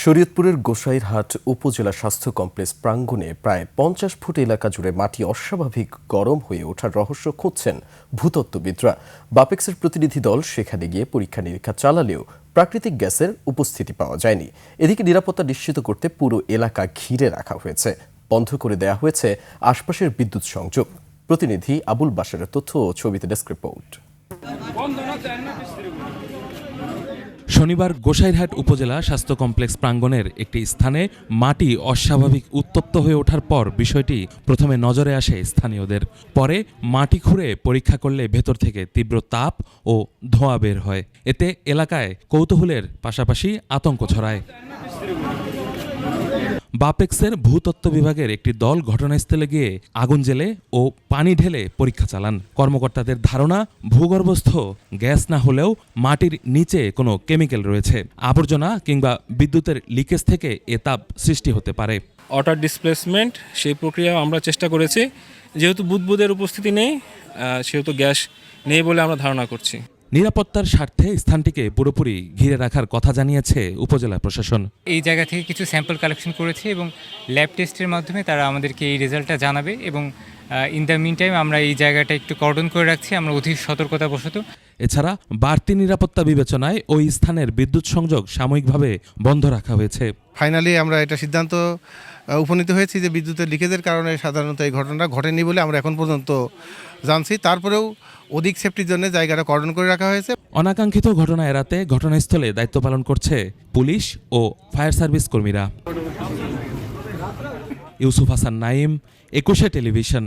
শরীয়তপুরের গোসাইরহাট উপজেলা স্বাস্থ্য কমপ্লেক্স প্রাঙ্গণে প্রায় 50 ফুট এলাকা জুড়ে মাটি অস্বাভাবিক গরম হয়ে ওঠার রহস্য খুঁজছেন ভূতত্ত্ববিদরা। বাপেক্সের প্রতিনিধি দল সেখানে গিয়ে পরীক্ষা নিরীক্ষা চালালেও প্রাকৃতিক গ্যাসের উপস্থিতি পাওয়া যায়নি। এদিকে নিরাপত্তা নিশ্চিত করতে পুরো এলাকা ঘিরে রাখা হয়েছে, বন্ধ করে দেয়া হয়েছে আশপাশের বিদ্যুৎ সংযোগ। প্রতিনিধি আবুল বাশারের তথ্য ও ছবিতে ডেস্ক রিপোর্ট। শনিবার গোসাইরহাট উপজেলা স্বাস্থ্য কমপ্লেক্স প্রাঙ্গণের একটি স্থানে মাটি অস্বাভাবিক উত্তপ্ত হয়ে ওঠার পর বিষয়টি প্রথমে নজরে আসে স্থানীয়দের। পরে মাটি খুঁড়ে পরীক্ষা করলে ভেতর থেকে তীব্র তাপ ও ধোঁয়া বের হয়। এতে এলাকায় কৌতূহলের পাশাপাশি আতঙ্ক ছড়ায়। বাপেক্সের ভূতত্ত্ব বিভাগের একটি দল ঘটনাস্থলে গিয়ে আগুন জ্বেলে ও পানি ঢেলে পরীক্ষা চালান। কর্মকর্তাদের ধারণা, ভূগর্ভস্থ গ্যাস না হলেও মাটির নিচে কোনো কেমিক্যাল রয়েছে। আবর্জনা কিংবা বিদ্যুতের লিকেজ থেকে এ তাপ সৃষ্টি হতে পারে। ওয়াটার ডিসপ্লেসমেন্ট সেই প্রক্রিয়া আমরা চেষ্টা করেছি। যেহেতু বুদবুদের উপস্থিতি নেই, সেহেতু গ্যাস নেই বলে আমরা ধারণা করছি। নিরাপত্তার স্বার্থে স্থানটিকে পুরোপুরি ঘিরে রাখার কথা জানিয়েছে উপজেলা প্রশাসন। এই জায়গা থেকে কিছু স্যাম্পল কালেকশন করেছে এবং ল্যাব টেস্টের মাধ্যমে তারা আমাদেরকে এই রেজাল্টটা জানাবে এবং ইন দ্য মিন টাইম আমরা এই জায়গাটা একটু কর্ডন করে রাখছি, আমরা অধিক সতর্কতাবশত। এছাড়া বাড়তি নিরাপত্তা বিবেচনায় ওই স্থানের বিদ্যুৎ সংযোগ সাময়িকভাবে বন্ধ রাখা হয়েছে। ফাইনালি আমরা এটা সিদ্ধান্ত উপনীত হয়েছি যে বিদ্যুতের লিকেজের কারণে সাধারণত এই ঘটনাটা ঘটেনি বলে আমরা এখন পর্যন্ত জানছি। তারপরেও অধিক সেফটির জন্য জায়গাটা কর্ডন করে রাখা হয়েছে। অনাকাঙ্ক্ষিত ঘটনা এড়াতে ঘটনাস্থলে দায়িত্ব পালন করছে পুলিশ ও ফায়ার সার্ভিস কর্মীরা। ইউসুফ হাসান নাইম, 21 টেলিভিশন।